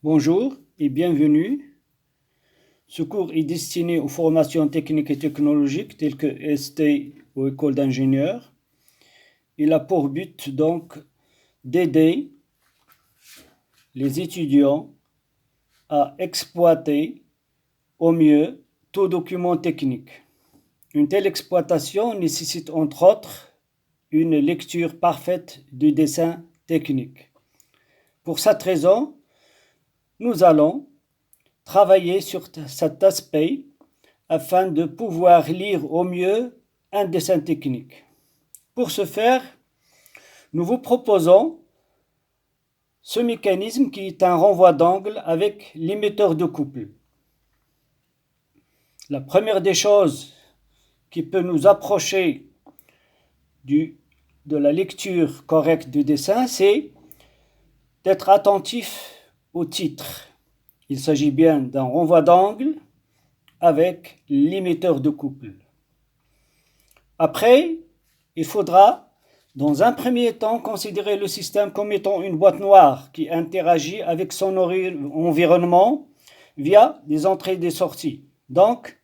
Bonjour et bienvenue. Ce cours est destiné aux formations techniques et technologiques telles que ST ou école d'ingénieurs. Il a pour but donc d'aider les étudiants à exploiter au mieux tout document technique. Une telle exploitation nécessite entre autres une lecture parfaite du dessin technique. Pour cette raison, nous allons travailler sur cet aspect afin de pouvoir lire au mieux un dessin technique. Pour ce faire, nous vous proposons ce mécanisme qui est un renvoi d'angle avec l'émetteur de couple. La première des choses qui peut nous approcher de la lecture correcte du dessin, c'est d'être attentif au titre. Il s'agit bien d'un renvoi d'angle avec l'émetteur de couple. Après, il faudra, dans un premier temps, considérer le système comme étant une boîte noire qui interagit avec son environnement via des entrées et des sorties. Donc,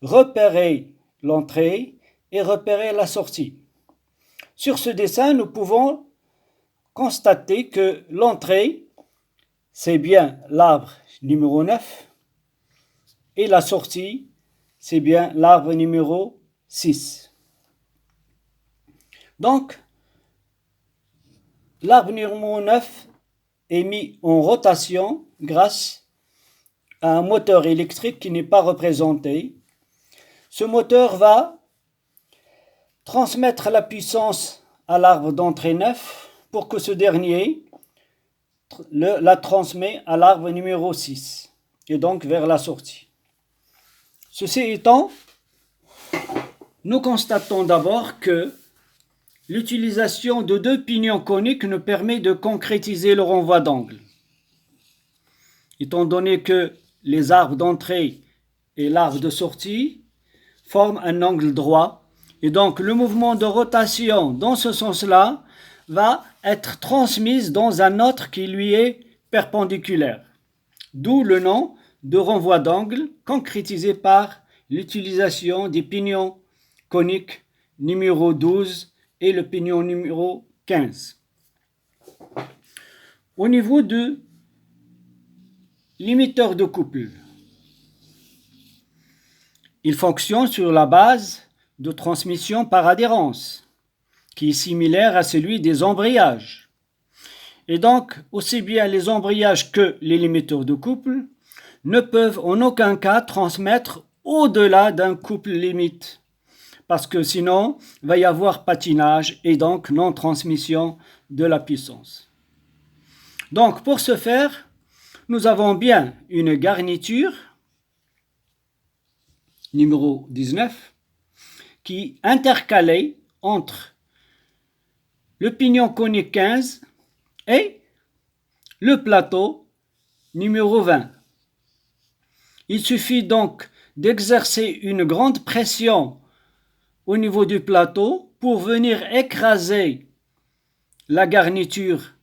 repérer l'entrée et repérer la sortie. Sur ce dessin, nous pouvons constater que l'entrée, c'est bien l'arbre numéro 9 et la sortie, c'est bien l'arbre numéro 6. Donc, l'arbre numéro 9 est mis en rotation grâce à un moteur électrique qui n'est pas représenté. Ce moteur va transmettre la puissance à l'arbre d'entrée 9 pour que ce dernier la transmet à l'arbre numéro 6 et donc vers la sortie. Ceci étant, nous constatons d'abord que l'utilisation de deux pignons coniques nous permet de concrétiser le renvoi d'angle. Étant donné que les arbres d'entrée et l'arbre de sortie forment un angle droit, et donc le mouvement de rotation dans ce sens-là va être transmis dans un autre qui lui est perpendiculaire. D'où le nom de renvoi d'angle concrétisé par l'utilisation des pignons coniques numéro 12 et le pignon numéro 15. Au niveau de l'émetteur de couple, il fonctionne sur la base de transmission par adhérence, qui est similaire à celui des embrayages. Et donc, aussi bien les embrayages que les limiteurs de couple ne peuvent en aucun cas transmettre au-delà d'un couple limite, parce que sinon, il va y avoir patinage et donc non-transmission de la puissance. Donc, pour ce faire, nous avons bien une garniture, numéro 19, qui est intercalée entre le pignon conique 15 et le plateau numéro 20. Il suffit donc d'exercer une grande pression au niveau du plateau pour venir écraser la garniture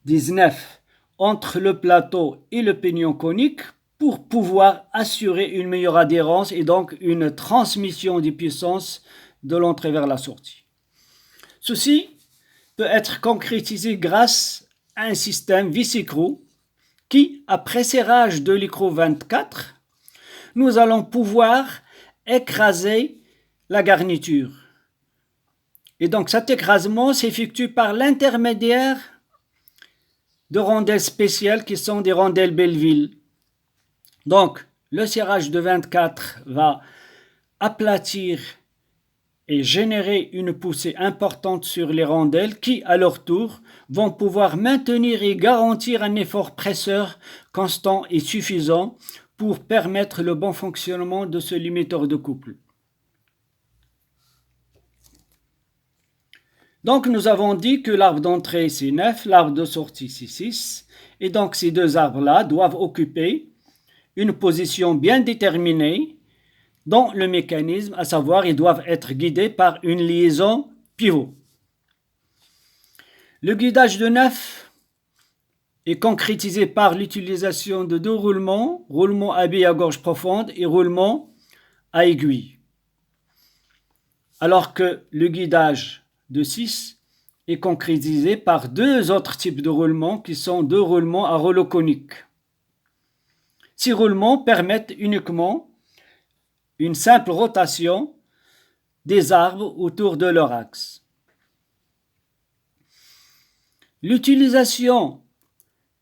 19 entre le plateau et le pignon conique pour pouvoir assurer une meilleure adhérence et donc une transmission des puissances de l'entrée vers la sortie. Ceci peut être concrétisé grâce à un système vis-écrou qui, après serrage de l'écrou 24, nous allons pouvoir écraser la garniture. Et donc cet écrasement s'effectue par l'intermédiaire de rondelles spéciales qui sont des rondelles Belleville. Donc le serrage de 24 va aplatir et générer une poussée importante sur les rondelles qui, à leur tour, vont pouvoir maintenir et garantir un effort presseur constant et suffisant pour permettre le bon fonctionnement de ce limiteur de couple. Donc nous avons dit que l'arbre d'entrée c'est 9, l'arbre de sortie c'est 6, et donc ces deux arbres-là doivent occuper une position bien déterminée dans le mécanisme, à savoir ils doivent être guidés par une liaison pivot. Le guidage de 9 est concrétisé par l'utilisation de deux roulements, roulement à billes à gorge profonde et roulement à aiguille. Alors que le guidage de 6 est concrétisé par deux autres types de roulements qui sont deux roulements à rouleau conique. Ces roulements permettent uniquement une simple rotation des arbres autour de leur axe. L'utilisation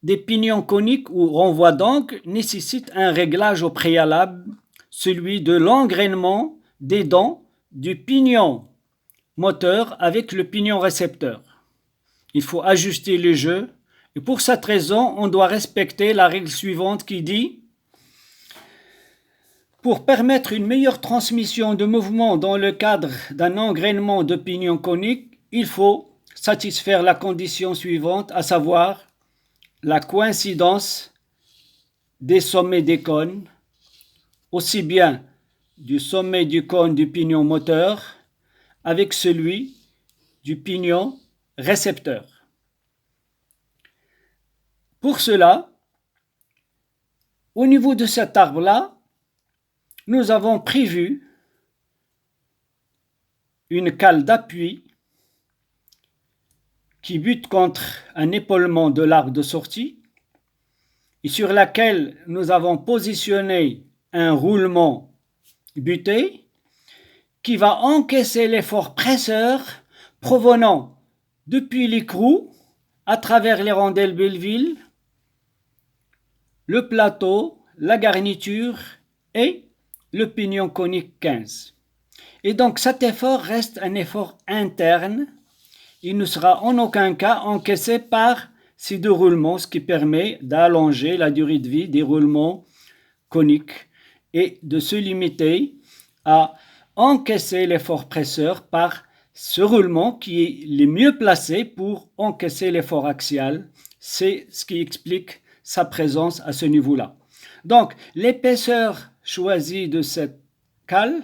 des pignons coniques ou renvois d'angle nécessite un réglage au préalable, celui de l'engrainement des dents du pignon moteur avec le pignon récepteur. Il faut ajuster le jeu et pour cette raison, on doit respecter la règle suivante qui dit: pour permettre une meilleure transmission de mouvement dans le cadre d'un engrainement de pignon conique, il faut satisfaire la condition suivante, à savoir la coïncidence des sommets des cônes, aussi bien du sommet du cône du pignon moteur avec celui du pignon récepteur. Pour cela, au niveau de cet arbre-là, nous avons prévu une cale d'appui qui bute contre un épaulement de l'arbre de sortie et sur laquelle nous avons positionné un roulement buté qui va encaisser l'effort presseur provenant depuis l'écrou à travers les rondelles Belleville, le plateau, la garniture et le pignon conique 15. Et donc cet effort reste un effort interne. Il ne sera en aucun cas encaissé par ces deux roulements, ce qui permet d'allonger la durée de vie des roulements coniques et de se limiter à encaisser l'effort presseur par ce roulement qui est le mieux placé pour encaisser l'effort axial. C'est ce qui explique sa présence à ce niveau-là. Donc, l'épaisseur choisie de cette cale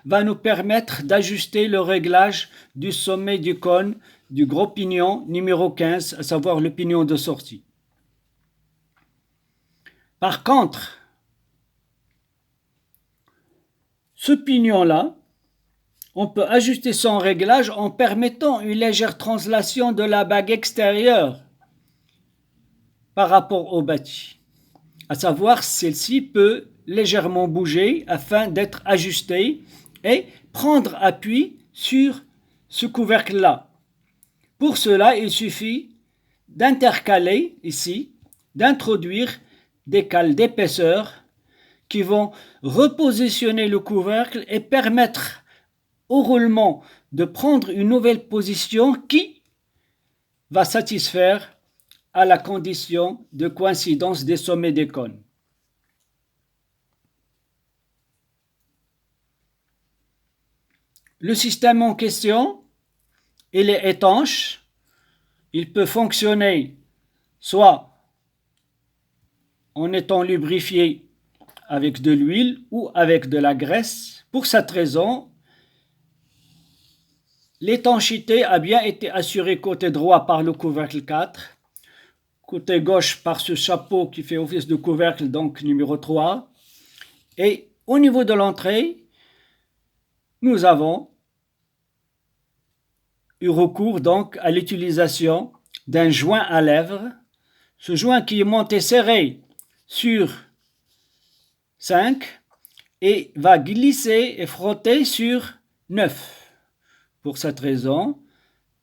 va nous permettre d'ajuster le réglage du sommet du cône du gros pignon numéro 15, à savoir le pignon de sortie. Par contre, ce pignon-là, on peut ajuster son réglage en permettant une légère translation de la bague extérieure par rapport au bâti. À savoir, celle-ci peut légèrement bouger afin d'être ajustée et prendre appui sur ce couvercle-là. Pour cela, il suffit d'intercaler ici, d'introduire des cales d'épaisseur qui vont repositionner le couvercle et permettre au roulement de prendre une nouvelle position qui va satisfaire à la condition de coïncidence des sommets des cônes. Le système en question, il est étanche. Il peut fonctionner soit en étant lubrifié avec de l'huile ou avec de la graisse. Pour cette raison, l'étanchéité a bien été assurée côté droit par le couvercle 4, côté gauche par ce chapeau qui fait office de couvercle, donc numéro 3. Et au niveau de l'entrée, nous avons eu recours donc à l'utilisation d'un joint à lèvres. Ce joint qui est monté serré sur 5 et va glisser et frotter sur 9. Pour cette raison,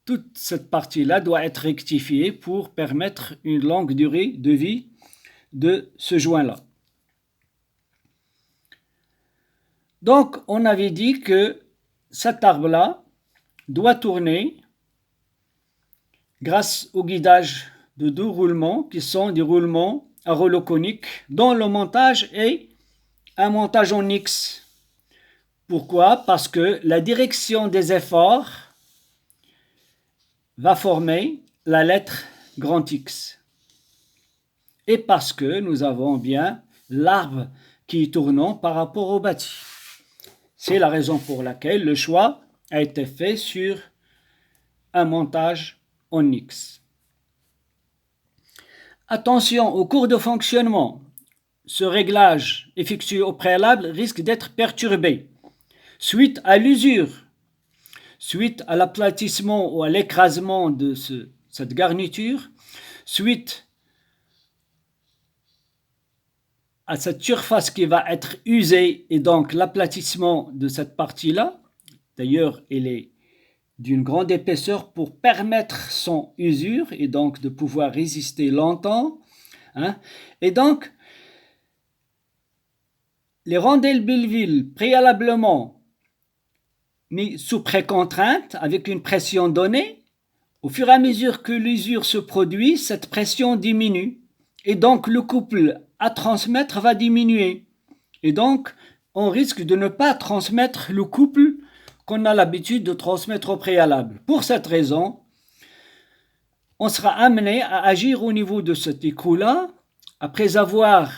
toute cette partie-là doit être rectifiée pour permettre une longue durée de vie de ce joint-là. Donc, on avait dit que cet arbre-là doit tourner grâce au guidage de deux roulements qui sont des roulements à rouleau conique dont le montage est un montage en X. Pourquoi? Parce que la direction des efforts va former la lettre grand X. Et parce que nous avons bien l'arbre qui est tournant par rapport au bâti. C'est la raison pour laquelle le choix a été fait sur un montage en X. attention, au cours de fonctionnement, ce réglage effectué au préalable risque d'être perturbé suite à l'usure, suite à l'aplatissement ou à l'écrasement de cette garniture, suite à cette surface qui va être usée et donc l'aplatissement de cette partie-là. D'ailleurs, elle est d'une grande épaisseur pour permettre son usure et donc de pouvoir résister longtemps. Et donc, les rondelles Belleville préalablement mis sous précontrainte avec une pression donnée, au fur et à mesure que l'usure se produit, cette pression diminue et donc le couple à transmettre va diminuer. Et donc, on risque de ne pas transmettre le couple qu'on a l'habitude de transmettre au préalable. Pour cette raison, on sera amené à agir au niveau de cet écrou-là, après avoir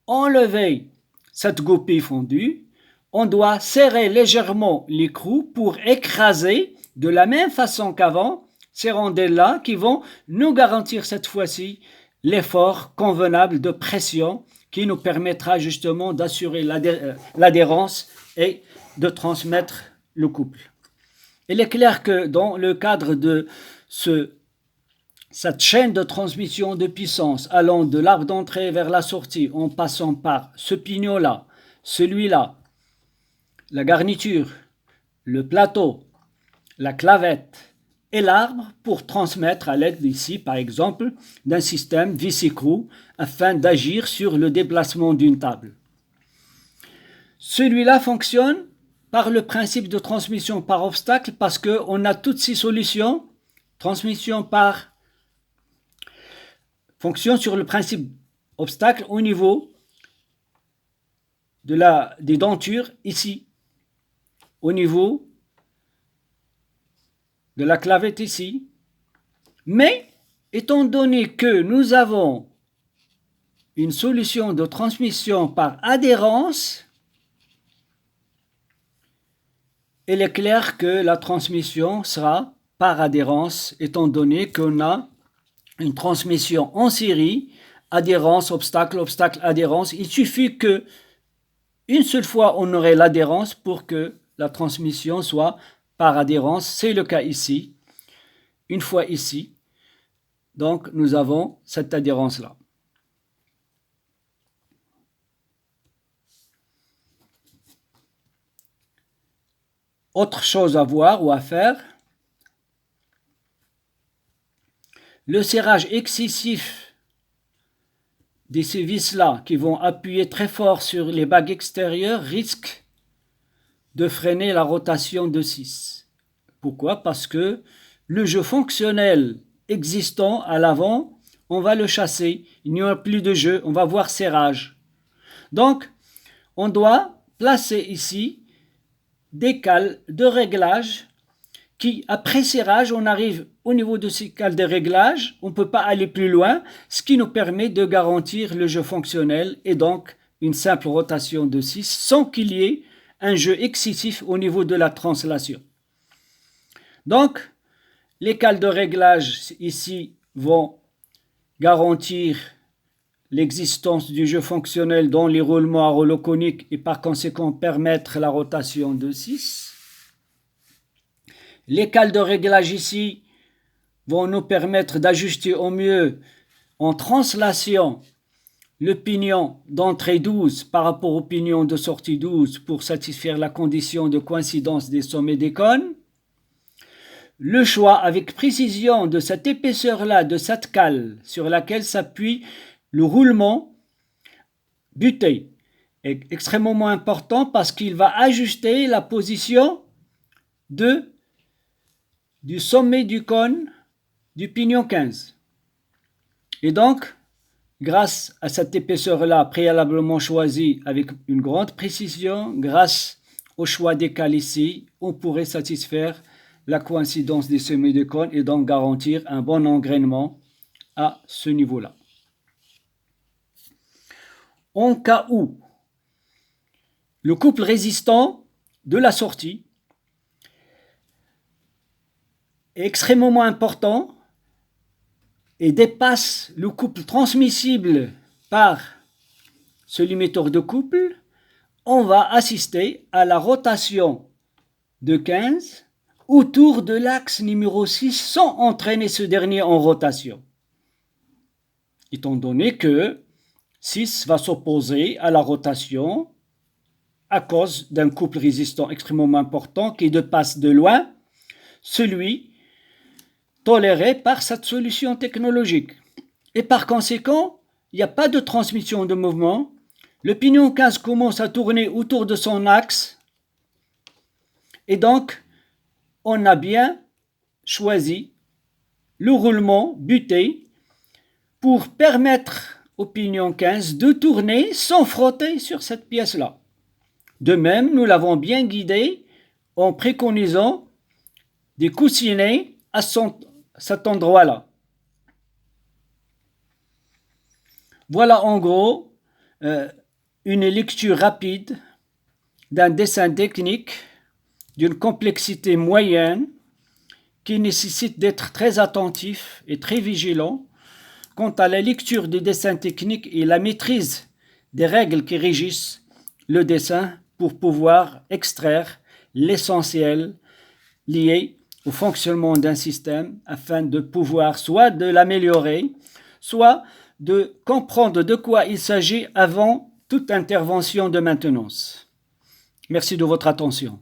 enlevé cette goupille fondue, on doit serrer légèrement l'écrou pour écraser de la même façon qu'avant ces rondelles-là qui vont nous garantir cette fois-ci l'effort convenable de pression qui nous permettra justement d'assurer l'adhérence et de transmettre le couple. Il est clair que dans le cadre de cette chaîne de transmission de puissance allant de l'arbre d'entrée vers la sortie en passant par ce pignon-là, celui-là, la garniture, le plateau, la clavette et l'arbre pour transmettre à l'aide ici, par exemple, d'un système vis-écrou afin d'agir sur le déplacement d'une table. Celui-là fonctionne par le principe de transmission par obstacle parce qu'on a toutes ces solutions. Transmission par fonctionne sur le principe obstacle au niveau des dentures ici, au niveau de la clavette ici. Mais étant donné que nous avons une solution de transmission par adhérence, il est clair que la transmission sera par adhérence, étant donné qu'on a une transmission en série, adhérence, obstacle, obstacle, adhérence. Il suffit que une seule fois on aurait l'adhérence pour que la transmission soit par adhérence. C'est le cas ici. Une fois ici, donc nous avons cette adhérence-là. Autre chose à voir ou à faire, le serrage excessif de ces vis-là qui vont appuyer très fort sur les bagues extérieures risque de freiner la rotation de 6. Pourquoi? Parce que le jeu fonctionnel existant à l'avant, on va le chasser. Il n'y aura plus de jeu, on va voir serrage. Donc, on doit placer ici des cales de réglage qui, après serrage, on arrive au niveau de ces cales de réglage, on ne peut pas aller plus loin, ce qui nous permet de garantir le jeu fonctionnel et donc une simple rotation de 6 sans qu'il y ait un jeu excessif au niveau de la translation. Donc, les cales de réglage ici vont garantir l'existence du jeu fonctionnel dans les roulements à rouleau conique et par conséquent permettre la rotation de 6. Les cales de réglage ici vont nous permettre d'ajuster au mieux en translation le pignon d'entrée 12 par rapport au pignon de sortie 12 pour satisfaire la condition de coïncidence des sommets des cônes. Le choix avec précision de cette épaisseur-là, de cette cale sur laquelle s'appuie le roulement buté est extrêmement important parce qu'il va ajuster la position du sommet du cône du pignon 15. Et donc, grâce à cette épaisseur-là préalablement choisie avec une grande précision, grâce au choix des cales ici, on pourrait satisfaire la coïncidence des sommets de cône et donc garantir un bon engrainement à ce niveau-là. En cas où le couple résistant de la sortie est extrêmement important, et dépasse le couple transmissible par ce limiteur de couple, on va assister à la rotation de 15 autour de l'axe numéro 6 sans entraîner ce dernier en rotation. Étant donné que 6 va s'opposer à la rotation à cause d'un couple résistant extrêmement important qui dépasse de loin celui toléré par cette solution technologique. Et par conséquent, il n'y a pas de transmission de mouvement. Le pignon 15 commence à tourner autour de son axe. Et donc, on a bien choisi le roulement buté pour permettre au pignon 15 de tourner sans frotter sur cette pièce-là. De même, nous l'avons bien guidé en préconisant des coussinets à cet endroit-là. Voilà en gros une lecture rapide d'un dessin technique d'une complexité moyenne qui nécessite d'être très attentif et très vigilant quant à la lecture des dessins techniques et la maîtrise des règles qui régissent le dessin pour pouvoir extraire l'essentiel lié au fonctionnement d'un système afin de pouvoir soit de l'améliorer, soit de comprendre de quoi il s'agit avant toute intervention de maintenance. Merci de votre attention.